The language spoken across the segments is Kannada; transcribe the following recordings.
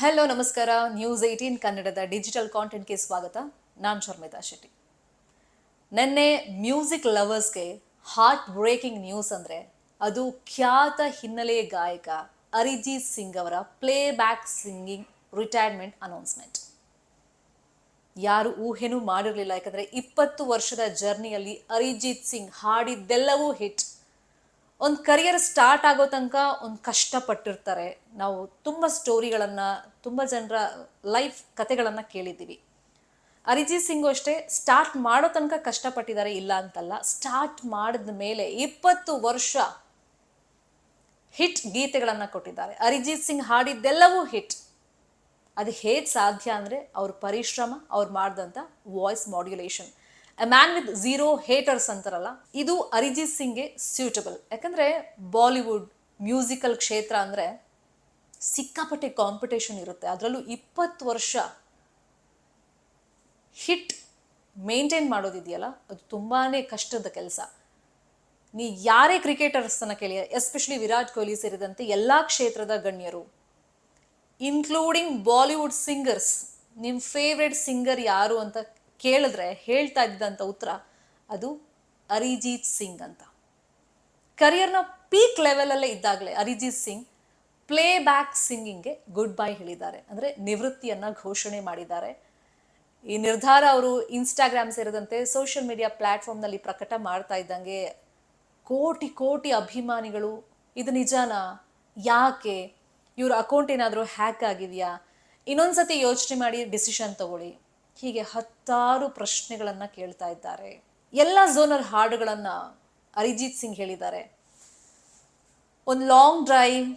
ಹಲೋ ನಮಸ್ಕಾರ. ನ್ಯೂಸ್ 18 ಕನ್ನಡದ ಡಿಜಿಟಲ್ ಕಾಂಟೆಂಟ್ಗೆ ಸ್ವಾಗತ. ನಾನು ಶರ್ಮಿತಾ ಶೆಟ್ಟಿ. ನೆನ್ನೆ ಮ್ಯೂಸಿಕ್ ಲವರ್ಸ್ಗೆ ಹಾರ್ಟ್ ಬ್ರೇಕಿಂಗ್ ನ್ಯೂಸ್ ಅಂದರೆ ಅದು ಖ್ಯಾತ ಹಿನ್ನೆಲೆ ಗಾಯಕ ಅರಿಜಿತ್ ಸಿಂಗ್ ಅವರ play back singing retirement announcement. ಯಾರು ಊಹೆನೂ ಮಾಡಿರಲಿಲ್ಲ. ಯಾಕಂದರೆ 20 ವರ್ಷದ ಜರ್ನಿಯಲ್ಲಿ ಅರಿಜಿತ್ ಸಿಂಗ್ ಹಾಡಿದ್ದೆಲ್ಲವೂ ಹಿಟ್. ಒಂದು ಕರಿಯರ್ ಸ್ಟಾರ್ಟ್ ಆಗೋ ತನಕ ಒಂದು ಕಷ್ಟಪಟ್ಟಿರ್ತಾರೆ. ನಾವು ತುಂಬ ಸ್ಟೋರಿಗಳನ್ನು, ತುಂಬ ಜನರ ಲೈಫ್ ಕತೆಗಳನ್ನು ಕೇಳಿದ್ದೀವಿ. ಅರಿಜಿತ್ ಸಿಂಗು ಅಷ್ಟೇ ಸ್ಟಾರ್ಟ್ ಮಾಡೋ ತನಕ ಕಷ್ಟಪಟ್ಟಿದ್ದಾರೆ, ಇಲ್ಲ ಅಂತಲ್ಲ. ಸ್ಟಾರ್ಟ್ ಮಾಡಿದ ಮೇಲೆ 20 ವರ್ಷ ಹಿಟ್ ಗೀತೆಗಳನ್ನು ಕೊಟ್ಟಿದ್ದಾರೆ. ಅರಿಜಿತ್ ಸಿಂಗ್ ಹಾಡಿದ್ದೆಲ್ಲವೂ ಹಿಟ್. ಅದು ಹೇಗೆ ಸಾಧ್ಯ ಅಂದರೆ ಅವ್ರ ಪರಿಶ್ರಮ, ಅವ್ರು ಮಾಡಿದಂಥ voice modulation. A man with zero haters ಅಂತಾರಲ್ಲ, ಇದು ಅರಿಜಿತ್ ಸಿಂಗ್ಗೆ ಸ್ಯೂಟಬಲ್. ಯಾಕಂದರೆ ಬಾಲಿವುಡ್ ಮ್ಯೂಸಿಕಲ್ ಕ್ಷೇತ್ರ ಅಂದರೆ ಸಿಕ್ಕಾಪಟ್ಟೆ ಕಾಂಪಿಟೇಷನ್ ಇರುತ್ತೆ. ಅದರಲ್ಲೂ 20 ವರ್ಷ ಹಿಟ್ ಮೇಂಟೈನ್ ಮಾಡೋದಿದೆಯಲ್ಲ, ಅದು ತುಂಬಾ ಕಷ್ಟದ ಕೆಲಸ. ನೀ ಯಾರೇ ಕ್ರಿಕೆಟರ್ಸನ್ನು ಕೇಳಿ, ಎಸ್ಪೆಷಲಿ ವಿರಾಟ್ ಕೊಹ್ಲಿ ಸೇರಿದಂತೆ ಎಲ್ಲ ಕ್ಷೇತ್ರದ ಗಣ್ಯರು, ಇನ್ಕ್ಲೂಡಿಂಗ್ ಬಾಲಿವುಡ್ ಸಿಂಗರ್ಸ್, ನಿಮ್ಮ ಫೇವ್ರೆಟ್ ಸಿಂಗರ್ ಯಾರು ಅಂತ ಕೇಳಿದ್ರೆ ಹೇಳ್ತಾ ಇದ್ದಂಥ ಉತ್ತರ ಅದು ಅರಿಜಿತ್ ಸಿಂಗ್ ಅಂತ. ಕರಿಯರ್ನ ಪೀಕ್ ಲೆವೆಲಲ್ಲೇ ಇದ್ದಾಗಲೇ ಅರಿಜಿತ್ ಸಿಂಗ್ ಪ್ಲೇ ಬ್ಯಾಕ್ ಸಿಂಗಿಂಗ್ಗೆ ಗುಡ್ ಬೈ ಹೇಳಿದ್ದಾರೆ. ಅಂದರೆ ನಿವೃತ್ತಿಯನ್ನು ಘೋಷಣೆ ಮಾಡಿದ್ದಾರೆ. ಈ ನಿರ್ಧಾರ ಅವರು ಇನ್ಸ್ಟಾಗ್ರಾಮ್ ಸೇರಿದಂತೆ ಸೋಷಿಯಲ್ ಮೀಡಿಯಾ ಪ್ಲ್ಯಾಟ್ಫಾರ್ಮ್ನಲ್ಲಿ ಪ್ರಕಟ ಮಾಡ್ತಾ ಇದ್ದಂಗೆ ಕೋಟಿ ಕೋಟಿ ಅಭಿಮಾನಿಗಳು ಇದು ನಿಜಾನಾ, ಯಾಕೆ, ಇವ್ರ ಅಕೌಂಟ್ ಏನಾದರೂ ಹ್ಯಾಕ್ ಆಗಿದೆಯಾ, ಇನ್ನೊಂದ್ಸತಿ ಯೋಚನೆ ಮಾಡಿ ಡಿಸಿಷನ್ ತಗೊಳ್ಳಿ, ಹೀಗೆ 10 ಪ್ರಶ್ನೆಗಳನ್ನು ಕೇಳ್ತಾ ಇದ್ದಾರೆ. ಎಲ್ಲ ಝೋನರ್ ಹಾಡುಗಳನ್ನು ಅರಿಜಿತ್ ಸಿಂಗ್ ಹೇಳಿದ್ದಾರೆ. ಒಂದು ಲಾಂಗ್ ಡ್ರೈವ್,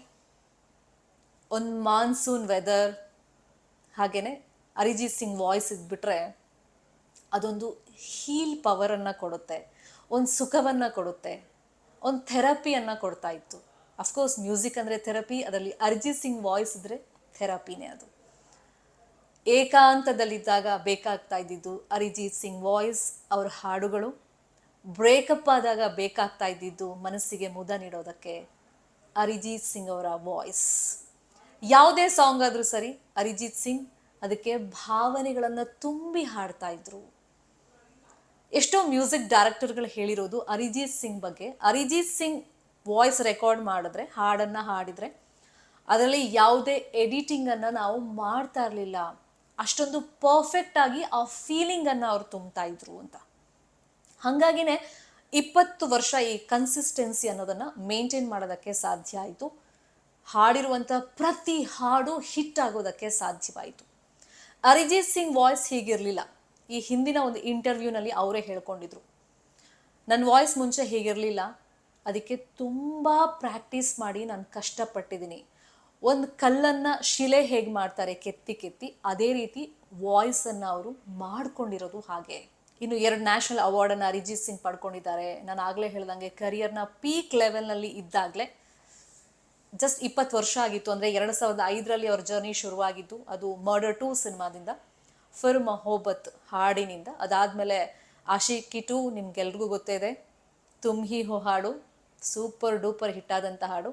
ಒಂದು ಮಾನ್ಸೂನ್ ವೆದರ್, ಹಾಗೆಯೇ ಅರಿಜಿತ್ ಸಿಂಗ್ ವಾಯ್ಸ್ ಇದ್ಬಿಟ್ರೆ ಅದೊಂದು ಹೀಲ್ ಪವರನ್ನು ಕೊಡುತ್ತೆ, ಒಂದು ಸುಖವನ್ನು ಕೊಡುತ್ತೆ, ಒಂದು ಥೆರಪಿಯನ್ನು ಕೊಡ್ತಾ ಇತ್ತು. ಅಫ್ಕೋರ್ಸ್ ಮ್ಯೂಸಿಕ್ ಅಂದರೆ ಥೆರಪಿ, ಅದರಲ್ಲಿ ಅರಿಜಿತ್ ಸಿಂಗ್ ವಾಯ್ಸ್ ಇದ್ದರೆ ಥೆರಪಿನೇ ಅದು. ಏಕಾಂತದಲ್ಲಿದ್ದಾಗ ಬೇಕಾಗ್ತಾ ಇದ್ದಿದ್ದು ಅರಿಜಿತ್ ಸಿಂಗ್ ವಾಯ್ಸ್, ಅವ್ರ ಹಾಡುಗಳು. ಬ್ರೇಕಪ್ ಆದಾಗ ಬೇಕಾಗ್ತಾ ಇದ್ದಿದ್ದು ಮನಸ್ಸಿಗೆ ಮುದ ನೀಡೋದಕ್ಕೆ ಅರಿಜಿತ್ ಸಿಂಗ್ ಅವರ ವಾಯ್ಸ್. ಯಾವುದೇ ಸಾಂಗ್ ಆದರೂ ಸರಿ, ಅರಿಜಿತ್ ಸಿಂಗ್ ಅದಕ್ಕೆ ಭಾವನೆಗಳನ್ನು ತುಂಬಿ ಹಾಡ್ತಾ ಇದ್ರು. ಎಷ್ಟೋ ಮ್ಯೂಸಿಕ್ ಡೈರೆಕ್ಟರ್ಗಳು ಹೇಳಿರೋದು ಅರಿಜಿತ್ ಸಿಂಗ್ ಬಗ್ಗೆ, ಅರಿಜಿತ್ ಸಿಂಗ್ ವಾಯ್ಸ್ ರೆಕಾರ್ಡ್ ಮಾಡಿದ್ರೆ, ಹಾಡನ್ನು ಹಾಡಿದರೆ ಅದರಲ್ಲಿ ಯಾವುದೇ ಎಡಿಟಿಂಗನ್ನು ನಾವು ಮಾಡ್ತಾ ಇರಲಿಲ್ಲ. ಅಷ್ಟೊಂದು ಪರ್ಫೆಕ್ಟಾಗಿ ಆ ಫೀಲಿಂಗನ್ನು ಅವ್ರು ತುಂಬ್ತಾ ಇದ್ರು ಅಂತ. ಹಾಗಾಗಿನೇ 20 ವರ್ಷ ಈ ಕನ್ಸಿಸ್ಟೆನ್ಸಿ ಅನ್ನೋದನ್ನು ಮೇಂಟೈನ್ ಮಾಡೋದಕ್ಕೆ ಸಾಧ್ಯ ಆಯಿತು. ಹಾಡಿರುವಂಥ ಪ್ರತಿ ಹಾಡು ಹಿಟ್ ಆಗೋದಕ್ಕೆ ಸಾಧ್ಯವಾಯಿತು. ಅರಿಜಿತ್ ಸಿಂಗ್ ವಾಯ್ಸ್ ಹೀಗಿರಲಿಲ್ಲ. ಈ ಹಿಂದಿನ ಒಂದು ಇಂಟರ್ವ್ಯೂನಲ್ಲಿ ಅವರೇ ಹೇಳ್ಕೊಂಡಿದ್ರು, ನನ್ನ ವಾಯ್ಸ್ ಮುಂಚೆ ಹೀಗಿರಲಿಲ್ಲ, ಅದಕ್ಕೆ ತುಂಬ ಪ್ರಾಕ್ಟೀಸ್ ಮಾಡಿ ನಾನು ಕಷ್ಟಪಟ್ಟಿದ್ದೀನಿ. ಒಂದು ಕಲ್ಲನ್ನು ಶಿಲೆ ಹೇಗೆ ಮಾಡ್ತಾರೆ ಕೆತ್ತಿ ಕೆತ್ತಿ, ಅದೇ ರೀತಿ ವಾಯ್ಸನ್ನು ಅವರು ಮಾಡ್ಕೊಂಡಿರೋದು ಹಾಗೆ. ಇನ್ನು 2 ನ್ಯಾಷನಲ್ ಅವಾರ್ಡನ್ನು ಅರಿಜಿತ್ ಸಿಂಗ್ ಪಡ್ಕೊಂಡಿದ್ದಾರೆ. ನಾನು ಆಗಲೇ ಹೇಳ್ದಂಗೆ ಕರಿಯರ್ನ ಪೀಕ್ ಲೆವೆಲ್ನಲ್ಲಿ ಇದ್ದಾಗಲೇ ಜಸ್ಟ್ 20 ವರ್ಷ ಆಗಿತ್ತು. ಅಂದರೆ 2005ರಲ್ಲಿ ಅವ್ರ ಜರ್ನಿ ಶುರುವಾಗಿದ್ದು, ಅದು ಮರ್ಡರ್ 2 ಸಿನಿಮಾದಿಂದ, ಫಿರ್ ಮೊಹಬ್ಬತ್ ಹಾಡಿನಿಂದ. ಅದಾದಮೇಲೆ ಆಶಿಕಿ 2 ನಿಮ್ಗೆಲ್ರಿಗೂ ಗೊತ್ತೇ ಇದೆ, ತುಮ್ ಹಿ ಹೋ ಹಾಡು ಸೂಪರ್ ಡೂಪರ್ ಹಿಟ್ಟಾದಂಥ ಹಾಡು.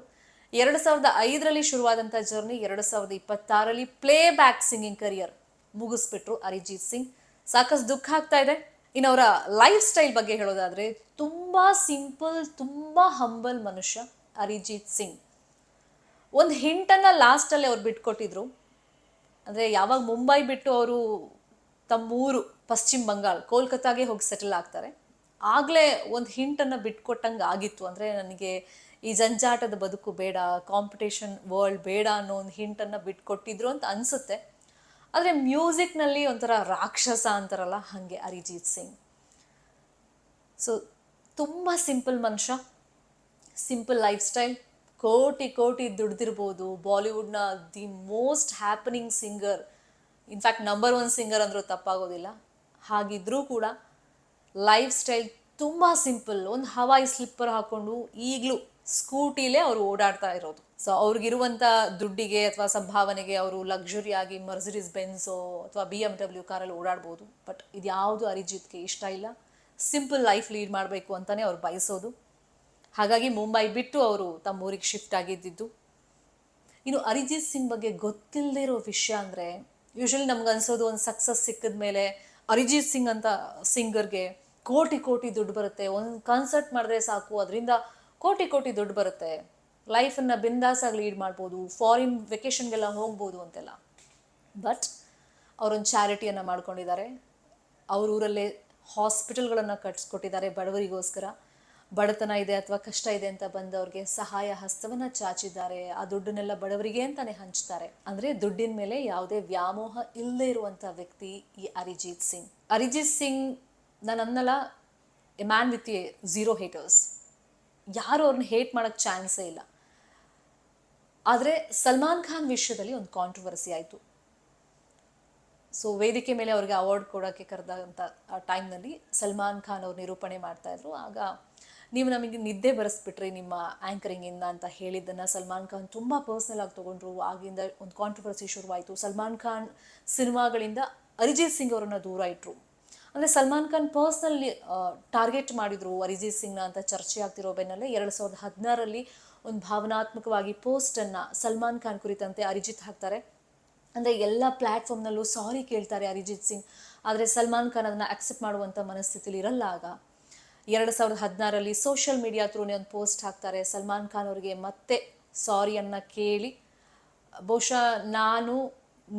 2005ರಲ್ಲಿ ಶುರುವಾದಂಥ ಜರ್ನಿ 2026ರಲ್ಲಿ ಪ್ಲೇ ಬ್ಯಾಕ್ ಸಿಂಗಿಂಗ್ ಕರಿಯರ್ ಮುಗಿಸ್ಬಿಟ್ರು ಅರಿಜಿತ್ ಸಿಂಗ್. ಸಾಕಷ್ಟು ದುಃಖ ಆಗ್ತಾ ಇದೆ. ಇನ್ನು ಅವರ ಲೈಫ್ ಸ್ಟೈಲ್ ಬಗ್ಗೆ ಹೇಳೋದಾದರೆ ತುಂಬ ಸಿಂಪಲ್, ತುಂಬ ಹಂಬಲ್ ಮನುಷ್ಯ ಅರಿಜಿತ್ ಸಿಂಗ್. ಒಂದು ಹಿಂಟನ್ನು ಲಾಸ್ಟಲ್ಲಿ ಅವ್ರು ಬಿಟ್ಕೊಟ್ಟಿದ್ರು. ಅಂದರೆ ಯಾವಾಗ ಮುಂಬೈ ಬಿಟ್ಟು ಅವರು ತಮ್ಮೂರು ಪಶ್ಚಿಮ ಬಂಗಾಳ ಕೋಲ್ಕತ್ತಾಗೆ ಹೋಗಿ ಸೆಟಲ್ ಆಗ್ತಾರೆ, ಆಗಲೇ ಒಂದು ಹಿಂಟನ್ನು ಬಿಟ್ಕೊಟ್ಟಂಗೆ ಆಗಿತ್ತು. ಅಂದರೆ ನನಗೆ ಈ ಜಂಜಾಟದ ಬದುಕು ಬೇಡ, ಕಾಂಪಿಟೇಷನ್ ವರ್ಲ್ಡ್ ಬೇಡ ಅನ್ನೋ ಒಂದು ಹಿಂಟನ್ನು ಬಿಟ್ಕೊಟ್ಟಿದ್ರು ಅಂತ ಅನಿಸುತ್ತೆ. ಆದರೆ ಮ್ಯೂಸಿಕ್ನಲ್ಲಿ ಒಂಥರ ರಾಕ್ಷಸ ಅಂತಾರಲ್ಲ, ಹಾಗೆ ಅರಿಜಿತ್ ಸಿಂಗ್. ಸೊ ತುಂಬ ಸಿಂಪಲ್ ಮನುಷ್ಯ, ಸಿಂಪಲ್ ಲೈಫ್ ಸ್ಟೈಲ್, ಕೋಟಿ ಕೋಟಿ ದುಡ್ದಿರ್ಬೋದು. ಬಾಲಿವುಡ್ನ the most happening singer, in fact number 1 singer ಅಂದರೂ ತಪ್ಪಾಗೋದಿಲ್ಲ. ಹಾಗಿದ್ರೂ ಕೂಡ ಲೈಫ್ ಸ್ಟೈಲ್ ತುಂಬ ಸಿಂಪಲ್. ಒಂದು ಹವಾಯಿ ಸ್ಲಿಪ್ಪರ್ ಹಾಕ್ಕೊಂಡು ಈಗಲೂ ಸ್ಕೂಟಿಲೇ ಅವರು ಓಡಾಡ್ತಾ ಇರೋದು. ಸೊ ಅವ್ರಿಗಿರುವಂಥ ದುಡ್ಡಿಗೆ ಅಥವಾ ಸಂಭಾವನೆಗೆ ಅವರು ಲಕ್ಸುರಿಯಾಗಿ ಮರ್ಸಿಡೀಸ್ ಬೆನ್ಸೋ ಅಥವಾ BMW ಕಾರಲ್ಲಿ ಓಡಾಡ್ಬೋದು. ಬಟ್ ಇದ್ಯಾವುದು ಅರಿಜಿತ್ಗೆ ಇಷ್ಟ ಇಲ್ಲ. ಸಿಂಪಲ್ ಲೈಫ್ ಲೀಡ್ ಮಾಡಬೇಕು ಅಂತಲೇ ಅವ್ರು ಬಯಸೋದು. ಹಾಗಾಗಿ ಮುಂಬೈ ಬಿಟ್ಟು ಅವರು ತಮ್ಮ ಊರಿಗೆ ಶಿಫ್ಟ್ ಆಗಿದ್ದಿದ್ದು. ಇನ್ನು ಅರಿಜಿತ್ ಸಿಂಗ್ ಬಗ್ಗೆ ಗೊತ್ತಿಲ್ಲದೆ ಇರೋ ವಿಷಯ ಅಂದರೆ, ಯೂಶಲಿ ನಮ್ಗೆ ಅನ್ಸೋದು ಒಂದು ಸಕ್ಸಸ್ ಸಿಕ್ಕಿದ ಮೇಲೆ ಅರಿಜಿತ್ ಸಿಂಗ್ ಅಂತ ಸಿಂಗರ್ಗೆ ಕೋಟಿ ಕೋಟಿ ದುಡ್ಡು ಬರುತ್ತೆ, ಒಂದು ಕಾನ್ಸರ್ಟ್ ಮಾಡಿದ್ರೆ ಸಾಕು ಅದರಿಂದ ಕೋಟಿ ಕೋಟಿ ದುಡ್ಡು ಬರುತ್ತೆ, ಲೈಫನ್ನು ಬಿಂದಾಸಾಗಿ ಲೀಡ್ ಮಾಡ್ಬೋದು, ಫಾರಿನ್ ವೆಕೇಷನ್ಗೆಲ್ಲ ಹೋಗ್ಬೋದು ಅಂತೆಲ್ಲ. ಬಟ್ ಅವರೊಂದು ಚಾರಿಟಿಯನ್ನು ಮಾಡ್ಕೊಂಡಿದ್ದಾರೆ, ಅವ್ರ ಊರಲ್ಲೇ ಹಾಸ್ಪಿಟಲ್ಗಳನ್ನು ಕಟ್ಸ್ಕೊಟ್ಟಿದ್ದಾರೆ ಬಡವರಿಗೋಸ್ಕರ. ಬಡತನ ಇದೆ ಅಥವಾ ಕಷ್ಟ ಇದೆ ಅಂತ ಬಂದವ್ರಿಗೆ ಸಹಾಯ ಹಸ್ತವನ್ನು ಚಾಚಿದ್ದಾರೆ. ಆ ದುಡ್ಡನ್ನೆಲ್ಲ ಬಡವರಿಗೆ ಅಂತಾನೆ ಹಂಚ್ತಾರೆ. ಅಂದರೆ ದುಡ್ಡಿನ ಮೇಲೆ ಯಾವುದೇ ವ್ಯಾಮೋಹ ಇಲ್ಲದೆ ಇರುವಂಥ ವ್ಯಕ್ತಿ ಈ ಅರಿಜಿತ್ ಸಿಂಗ್. ಅರಿಜಿತ್ ಸಿಂಗ್ ನಾನು ಅನ್ನಲ್ಲ, A man with A zero haters. ಯಾರು ಅವ್ರನ್ನ ಹೇಟ್ ಮಾಡೋಕ್ಕೆ ಚಾನ್ಸೇ ಇಲ್ಲ. ಆದರೆ ಸಲ್ಮಾನ್ ಖಾನ್ ವಿಷಯದಲ್ಲಿ ಒಂದು ಕಾಂಟ್ರವರ್ಸಿ ಆಯಿತು. ಸೊ ವೇದಿಕೆ ಮೇಲೆ ಅವ್ರಿಗೆ ಅವಾರ್ಡ್ ಕೊಡೋಕ್ಕೆ ಕರೆದಂಥ ಆ ಟೈಮ್ನಲ್ಲಿ ಸಲ್ಮಾನ್ ಖಾನ್ ಅವ್ರು ನಿರೂಪಣೆ ಮಾಡ್ತಾಯಿದ್ರು. ಆಗ ನೀವು ನಮಗೆ ನಿದ್ದೆ ಬರೆಸ್ಬಿಟ್ರಿ ನಿಮ್ಮ ಆ್ಯಂಕರಿಂಗಿಂದ ಅಂತ ಹೇಳಿದ್ದನ್ನು ಸಲ್ಮಾನ್ ಖಾನ್ ತುಂಬ ಪರ್ಸ್ನಲ್ ಆಗಿ ತೊಗೊಂಡ್ರು. ಆಗಿಂದ ಒಂದು ಕಾಂಟ್ರವರ್ಸಿ ಶುರುವಾಯಿತು. ಸಲ್ಮಾನ್ ಖಾನ್ ಸಿನಿಮಾಗಳಿಂದ ಅರಿಜಿತ್ ಸಿಂಗ್ ಅವರನ್ನು ದೂರ ಇಟ್ಟರು. ಅಂದರೆ ಸಲ್ಮಾನ್ ಖಾನ್ ಪರ್ಸ್ನಲ್ಲಿ ಟಾರ್ಗೆಟ್ ಮಾಡಿದರು ಅರಿಜಿತ್ ಸಿಂಗ್ನ ಅಂತ ಚರ್ಚೆ ಆಗ್ತಿರೋ ಬೆನ್ನಲ್ಲೇ 2016ರಲ್ಲಿ ಒಂದು ಭಾವನಾತ್ಮಕವಾಗಿ ಪೋಸ್ಟನ್ನು ಸಲ್ಮಾನ್ ಖಾನ್ ಕುರಿತಂತೆ ಅರಿಜಿತ್ ಹಾಕ್ತಾರೆ. ಅಂದರೆ ಎಲ್ಲ ಪ್ಲ್ಯಾಟ್ಫಾರ್ಮ್ನಲ್ಲೂ ಸಾರಿ ಕೇಳ್ತಾರೆ ಅರಿಜಿತ್ ಸಿಂಗ್. ಆದರೆ ಸಲ್ಮಾನ್ ಖಾನ್ ಅದನ್ನು ಅಕ್ಸೆಪ್ಟ್ ಮಾಡುವಂಥ ಮನಸ್ಥಿತಿಲಿ ಇರಲ್ಲ. ಆಗ 2016ರಲ್ಲಿ ಸೋಷಿಯಲ್ ಮೀಡಿಯಾ ಥ್ರೂನೇ ಒಂದು ಪೋಸ್ಟ್ ಹಾಕ್ತಾರೆ. ಸಲ್ಮಾನ್ ಖಾನ್ ಅವರಿಗೆ ಮತ್ತೆ ಸಾರಿಯನ್ನು ಕೇಳಿ, ಬಹುಶಃ ನಾನು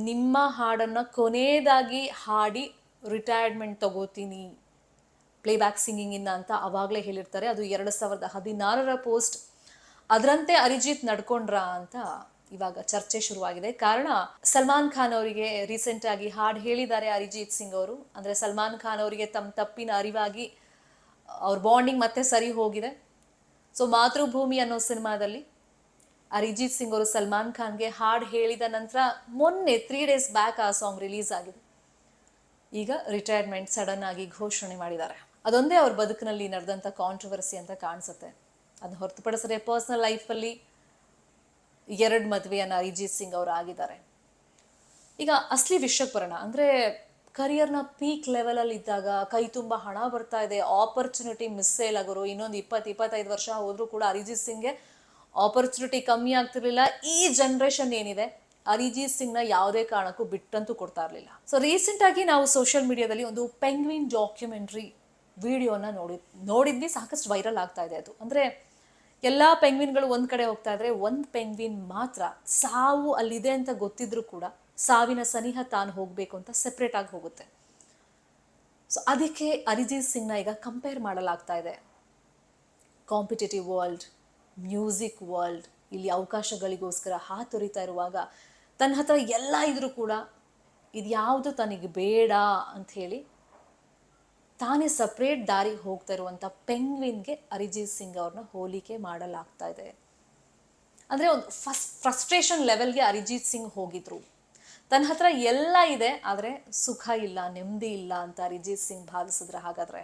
ನಿಮ್ಮ ಹಾಡನ್ನು ಕೊನೆಯದಾಗಿ ಹಾಡಿ ರಿಟೈರ್ಮೆಂಟ್ ತಗೋತೀನಿ ಪ್ಲೇಬ್ಯಾಕ್ ಸಿಂಗಿಂಗಿಂದ ಅಂತ ಆವಾಗಲೇ ಹೇಳಿರ್ತಾರೆ. ಅದು 2016ರ ಪೋಸ್ಟ್. ಅದರಂತೆ ಅರಿಜಿತ್ ನಡ್ಕೊಂಡ್ರಾ ಅಂತ ಇವಾಗ ಚರ್ಚೆ ಶುರುವಾಗಿದೆ. ಕಾರಣ ಸಲ್ಮಾನ್ ಖಾನ್ ಅವರಿಗೆ ರೀಸೆಂಟಾಗಿ ಹಾಡು ಹೇಳಿದ್ದಾರೆ ಅರಿಜಿತ್ ಸಿಂಗ್ ಅವರು. ಅಂದರೆ ಸಲ್ಮಾನ್ ಖಾನ್ ಅವರಿಗೆ ತಮ್ಮ ತಪ್ಪಿನ ಅರಿವಾಗಿ ಅವ್ರ ಬಾಂಡಿಂಗ್ ಮತ್ತೆ ಸರಿ ಹೋಗಿದೆ. ಸೊ ಮಾತೃಭೂಮಿ ಅನ್ನೋ ಸಿನಿಮಾದಲ್ಲಿ ಅರಿಜಿತ್ ಸಿಂಗ್ ಅವರು ಸಲ್ಮಾನ್ ಖಾನ್ಗೆ ಹಾಡು ಹೇಳಿದ ನಂತರ ಮೊನ್ನೆ 3 days ಬ್ಯಾಕ್ ಆ ಸಾಂಗ್ ರಿಲೀಸ್ ಆಗಿದೆ. ಈಗ ರಿಟೈರ್ಮೆಂಟ್ ಸಡನ್ ಆಗಿ ಘೋಷಣೆ ಮಾಡಿದ್ದಾರೆ. ಅದೊಂದೇ ಅವ್ರ ಬದುಕಿನಲ್ಲಿ ನಡೆದಂಥ ಕಾಂಟ್ರವರ್ಸಿ ಅಂತ ಕಾಣಿಸುತ್ತೆ. ಅದನ್ನ ಹೊರತುಪಡಿಸಿದ್ರೆ ಪರ್ಸ್ನಲ್ ಲೈಫಲ್ಲಿ 2 ಮದುವೆಯನ್ನು ಅರಿಜಿತ್ ಸಿಂಗ್ ಅವರು ಆಗಿದ್ದಾರೆ. ಈಗ ಅಸಲಿ ವಿಷಯಕ್ಕೆ ಬರೋಣ. ಅಂದರೆ ಕರಿಯರ್ನ ಪೀಕ್ ಲೆವೆಲಲ್ಲಿ ಇದ್ದಾಗ, ಕೈ ತುಂಬ ಹಣ ಬರ್ತಾ ಇದೆ, ಆಪರ್ಚುನಿಟಿ ಮಿಸ್ ಸೇಲ್ ಆಗೋರು. ಇನ್ನೊಂದು 20-25 ವರ್ಷ ಹೋದರೂ ಕೂಡ ಅರಿಜಿತ್ ಸಿಂಗ್ಗೆ ಆಪರ್ಚುನಿಟಿ ಕಮ್ಮಿ ಆಗ್ತಿರ್ಲಿಲ್ಲ. ಈ ಜನ್ರೇಷನ್ ಏನಿದೆ ಅರಿಜಿತ್ ಸಿಂಗ್ನ ಯಾವುದೇ ಕಾರಣಕ್ಕೂ ಬಿಟ್ಟಂತೂ ಕೊಡ್ತಾ ಇರಲಿಲ್ಲ. ಸೊ ರೀಸೆಂಟಾಗಿ ನಾವು ಸೋಷಿಯಲ್ ಮೀಡಿಯಾದಲ್ಲಿ ಒಂದು ಪೆಂಗ್ವಿನ್ ಡಾಕ್ಯುಮೆಂಟ್ರಿ ವಿಡಿಯೋನ ನೋಡಿದ್ವಿ. ಸಾಕಷ್ಟು ವೈರಲ್ ಆಗ್ತಾ ಇದೆ ಅದು. ಅಂದರೆ ಎಲ್ಲ ಪೆಂಗ್ವಿನ್ಗಳು ಒಂದು ಕಡೆ ಹೋಗ್ತಾ ಇದ್ರೆ, ಒಂದು ಪೆಂಗ್ವಿನ್ ಮಾತ್ರ ಸಾವು ಅಲ್ಲಿದೆ ಅಂತ ಗೊತ್ತಿದ್ರೂ ಕೂಡ ಸಾವಿನ ಸನಿಹ ತಾನು ಹೋಗಬೇಕು ಅಂತ ಸೆಪ್ರೇಟ್ ಆಗಿ ಹೋಗುತ್ತೆ. ಸೊ ಅದಕ್ಕೆ ಅರಿಜಿತ್ ಸಿಂಗ್ನ ಈಗ ಕಂಪೇರ್ ಮಾಡಲಾಗ್ತಾ ಇದೆ. ಕಾಂಪಿಟೇಟಿವ್ ವರ್ಲ್ಡ್, ಮ್ಯೂಸಿಕ್ ವರ್ಲ್ಡ್, ಇಲ್ಲಿ ಅವಕಾಶಗಳಿಗೋಸ್ಕರ ಹಾತೊರಿತಾ ಇರುವಾಗ ತನ್ನ ಹತ್ರ ಎಲ್ಲ ಇದ್ರೂ ಕೂಡ ಇದು ಯಾವುದು ತನಗೆ ಬೇಡ ಅಂಥೇಳಿ ತಾನೇ ಸಪ್ರೇಟ್ ದಾರಿಗೆ ಹೋಗ್ತಾ ಇರುವಂಥ ಪೆಂಗ್ವಿನ್ಗೆ ಅರಿಜಿತ್ ಸಿಂಗ್ ಅವ್ರನ್ನ ಹೋಲಿಕೆ ಮಾಡಲಾಗ್ತಾ ಇದೆ. ಅಂದರೆ ಒಂದು ಫ್ರಸ್ಟ್ರೇಷನ್ ಲೆವೆಲ್ಗೆ ಅರಿಜಿತ್ ಸಿಂಗ್ ಹೋಗಿದ್ರು. ತನ್ನ ಹತ್ರ ಎಲ್ಲ ಇದೆ, ಆದರೆ ಸುಖ ಇಲ್ಲ, ನೆಮ್ಮದಿ ಇಲ್ಲ ಅಂತ ಅರಿಜಿತ್ ಸಿಂಗ್ ಭಾವಿಸಿದ್ರೆ ಹಾಗಾದರೆ.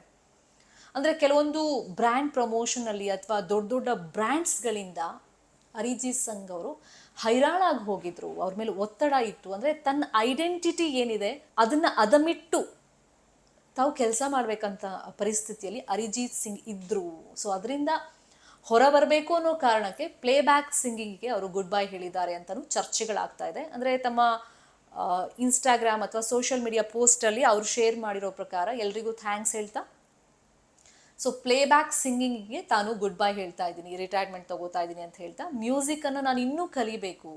ಅಂದರೆ ಕೆಲವೊಂದು ಬ್ರ್ಯಾಂಡ್ ಪ್ರಮೋಷನಲ್ಲಿ ಅಥವಾ ದೊಡ್ಡ ದೊಡ್ಡ ಬ್ರ್ಯಾಂಡ್ಸ್ಗಳಿಂದ ಅರಿಜಿತ್ ಸಿಂಗ್ ಅವರು ಹೈರಾಣಾಗಿ ಹೋಗಿದ್ರು. ಅವ್ರ ಮೇಲೆ ಒತ್ತಡ ಇತ್ತು. ಅಂದರೆ ತನ್ನ ಐಡೆಂಟಿಟಿ ಏನಿದೆ ಅದನ್ನು ಅದಮಿಟ್ಟು ತಾವು ಕೆಲಸ ಮಾಡಬೇಕಂತ ಪರಿಸ್ಥಿತಿಯಲ್ಲಿ ಅರಿಜಿತ್ ಸಿಂಗ್ ಇದ್ದರು. ಸೊ ಅದರಿಂದ ಹೊರ ಬರಬೇಕು ಅನ್ನೋ ಕಾರಣಕ್ಕೆ ಪ್ಲೇಬ್ಯಾಕ್ ಸಿಂಗಿಂಗಿಗೆ ಅವರು ಗುಡ್ ಬೈ ಹೇಳಿದ್ದಾರೆ ಅಂತಲೂ ಚರ್ಚೆಗಳಾಗ್ತಾ ಇದೆ. ಅಂದರೆ ತಮ್ಮ ಇನ್ಸ್ಟಾಗ್ರಾಮ್ ಅಥವಾ ಸೋಷಿಯಲ್ ಮೀಡಿಯಾ ಪೋಸ್ಟಲ್ಲಿ ಅವರು ಶೇರ್ ಮಾಡಿರೋ ಪ್ರಕಾರ ಎಲ್ರಿಗೂ ಥ್ಯಾಂಕ್ಸ್ ಹೇಳ್ತಾ, ಸೊ ಪ್ಲೇಬ್ಯಾಕ್ ಸಿಂಗಿಂಗಿಗೆ ತಾನು ಗುಡ್ ಬೈ ಹೇಳ್ತಾ ಇದ್ದೀನಿ, ರಿಟೈರ್ಮೆಂಟ್ ತಗೋತಾ ಇದ್ದೀನಿ ಅಂತ ಹೇಳ್ತಾ, ಮ್ಯೂಸಿಕನ್ನು ನಾನು ಇನ್ನೂ ಕಲಿಬೇಕು,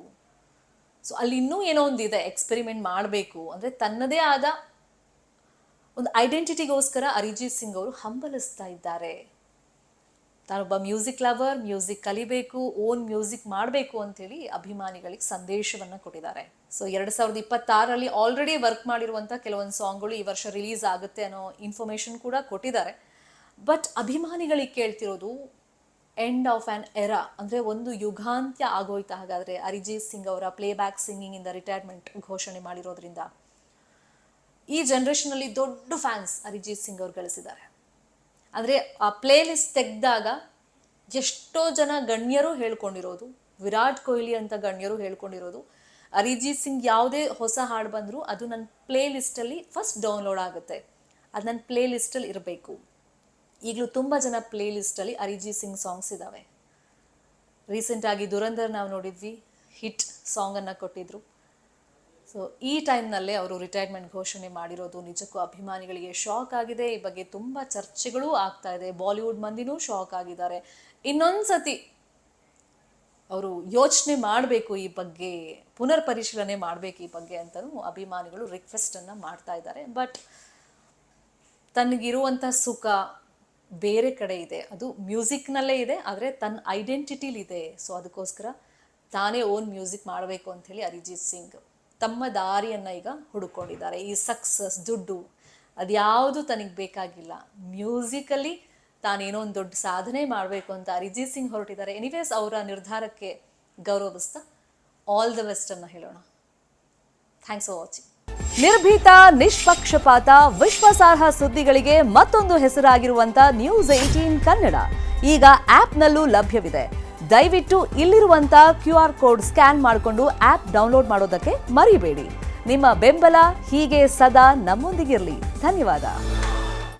ಸೊ ಅಲ್ಲಿ ಇನ್ನೂ ಏನೋ ಒಂದಿದೆ, ಎಕ್ಸ್ಪೆರಿಮೆಂಟ್ ಮಾಡಬೇಕು ಅಂದರೆ ತನ್ನದೇ ಆದ ಒಂದು ಐಡೆಂಟಿಟಿಗೋಸ್ಕರ ಅರಿಜಿತ್ ಸಿಂಗ್ ಅವರು ಹಂಬಲಿಸ್ತಾ ಇದ್ದಾರೆ. ತಾನೊಬ್ಬ ಮ್ಯೂಸಿಕ್ ಲವರ್, ಮ್ಯೂಸಿಕ್ ಕಲಿಬೇಕು, ಓನ್ ಮ್ಯೂಸಿಕ್ ಮಾಡಬೇಕು ಅಂಥೇಳಿ ಅಭಿಮಾನಿಗಳಿಗೆ ಸಂದೇಶವನ್ನು ಕೊಟ್ಟಿದ್ದಾರೆ. ಸೊ 2026ರಲ್ಲಿ ಆಲ್ರೆಡಿ ವರ್ಕ್ ಮಾಡಿರುವಂಥ ಕೆಲವೊಂದು ಸಾಂಗ್ಗಳು ಈ ವರ್ಷ ರಿಲೀಸ್ ಆಗುತ್ತೆ ಅನ್ನೋ ಇನ್ಫಾರ್ಮೇಷನ್ ಕೂಡ ಕೊಟ್ಟಿದ್ದಾರೆ. ಬಟ್ ಅಭಿಮಾನಿಗಳಿಗೆ ಕೇಳ್ತಿರೋದು ಎಂಡ್ ಆಫ್ ಆ್ಯನ್ ಎರಾ, ಅಂದರೆ ಒಂದು ಯುಗಾಂತ್ಯ ಆಗೋಯ್ತಾ ಹಾಗಾದರೆ ಅರಿಜಿತ್ ಸಿಂಗ್ ಅವರ ಪ್ಲೇಬ್ಯಾಕ್ ಸಿಂಗಿಂಗಿಂದ ರಿಟೈರ್ಮೆಂಟ್ ಘೋಷಣೆ ಮಾಡಿರೋದ್ರಿಂದ. ಈ ಜನ್ರೇಷನಲ್ಲಿ ದೊಡ್ಡ ಫ್ಯಾನ್ಸ್ ಅರಿಜಿತ್ ಸಿಂಗ್ ಅವ್ರು ಗಳಿಸಿದ್ದಾರೆ. ಅಂದರೆ ಆ ಪ್ಲೇ ಲಿಸ್ಟ್ ತೆಗೆದಾಗ ಎಷ್ಟೋ ಜನ ಗಣ್ಯರು ಹೇಳ್ಕೊಂಡಿರೋದು, ವಿರಾಟ್ ಕೊಹ್ಲಿ ಅಂತ ಗಣ್ಯರು ಹೇಳ್ಕೊಂಡಿರೋದು, ಅರಿಜಿತ್ ಸಿಂಗ್ ಯಾವುದೇ ಹೊಸ ಹಾಡು ಬಂದರೂ ಅದು ನನ್ನ ಪ್ಲೇ ಲಿಸ್ಟಲ್ಲಿ ಫಸ್ಟ್ ಡೌನ್ಲೋಡ್ ಆಗುತ್ತೆ, ಅದು ನನ್ನ ಪ್ಲೇ ಲಿಸ್ಟಲ್ಲಿ ಇರಬೇಕು. ಈಗಲೂ ತುಂಬ ಜನ ಪ್ಲೇ ಲಿಸ್ಟಲ್ಲಿ ಅರಿಜಿತ್ ಸಿಂಗ್ ಸಾಂಗ್ಸ್ ಇದ್ದಾವೆ. ರೀಸೆಂಟಾಗಿ ದುರಂಧರ್ ನಾವು ನೋಡಿದ್ವಿ, ಹಿಟ್ ಸಾಂಗನ್ನು ಕೊಟ್ಟಿದ್ರು. ಸೊ ಈ ಟೈಮ್ನಲ್ಲೇ ಅವರು ರಿಟೈರ್ಮೆಂಟ್ ಘೋಷಣೆ ಮಾಡಿರೋದು ನಿಜಕ್ಕೂ ಅಭಿಮಾನಿಗಳಿಗೆ ಶಾಕ್ ಆಗಿದೆ. ಈ ಬಗ್ಗೆ ತುಂಬ ಚರ್ಚೆಗಳೂ ಆಗ್ತಾ ಇದೆ. ಬಾಲಿವುಡ್ ಮಂದಿನೂ ಶಾಕ್ ಆಗಿದ್ದಾರೆ. ಇನ್ನೊಂದ್ಸತಿ ಅವರು ಯೋಚನೆ ಮಾಡಬೇಕು ಈ ಬಗ್ಗೆ, ಪುನರ್ ಪರಿಶೀಲನೆ ಮಾಡಬೇಕು ಈ ಬಗ್ಗೆ ಅಂತಲೂ ಅಭಿಮಾನಿಗಳು ರಿಕ್ವೆಸ್ಟನ್ನು ಮಾಡ್ತಾ ಇದ್ದಾರೆ. ಬಟ್ ತನಗಿರುವಂಥ ಸುಖ ಬೇರೆ ಕಡೆ ಇದೆ, ಅದು ಮ್ಯೂಸಿಕ್ನಲ್ಲೇ ಇದೆ, ಆದರೆ ತನ್ನ ಐಡೆಂಟಿಟಿಲಿದೆ. ಸೊ ಅದಕ್ಕೋಸ್ಕರ ತಾನೇ ಓನ್ ಮ್ಯೂಸಿಕ್ ಮಾಡಬೇಕು ಅಂಥೇಳಿ ಅರಿಜಿತ್ ಸಿಂಗ್ ತಮ್ಮ ದಾರಿಯನ್ನು ಈಗ ಹುಡುಕೊಂಡಿದ್ದಾರೆ. ಈ ಸಕ್ಸಸ್, ದುಡ್ಡು ಅದ್ಯಾವುದು ತನಗೆ ಬೇಕಾಗಿಲ್ಲ, ಮ್ಯೂಸಿಕಲ್ಲಿ ತಾನೇನೋ ಒಂದು ದೊಡ್ಡ ಸಾಧನೆ ಮಾಡಬೇಕು ಅಂತ ಅರಿಜಿತ್ ಸಿಂಗ್ ಹೊರಟಿದ್ದಾರೆ. ಎನಿವೇಸ್ ಅವರ ನಿರ್ಧಾರಕ್ಕೆ ಗೌರವಿಸ್ತಾ ಆಲ್ ದ ಬೆಸ್ಟ್ ಅನ್ನು ಹೇಳೋಣ. Thanks for watching. ನಿರ್ಭೀತ, ನಿಷ್ಪಕ್ಷಪಾತ, ವಿಶ್ವಾಸಾರ್ಹ ಸುದ್ದಿಗಳಿಗೆ ಮತ್ತೊಂದು ಹೆಸರಾಗಿರುವಂತ News18 ಕನ್ನಡ ಈಗ ಆಪ್ನಲ್ಲೂ ಲಭ್ಯವಿದೆ. ದಯವಿಟ್ಟು ಇಲ್ಲಿರುವಂತ QR ಕೋಡ್ ಸ್ಕ್ಯಾನ್ ಮಾಡಿಕೊಂಡು ಆಪ್ ಡೌನ್ಲೋಡ್ ಮಾಡೋದಕ್ಕೆ ಮರಿಬೇಡಿ. ನಿಮ್ಮ ಬೆಂಬಲ ಹೀಗೆ ಸದಾ ನಮ್ಮೊಂದಿಗಿರಲಿ. ಧನ್ಯವಾದ.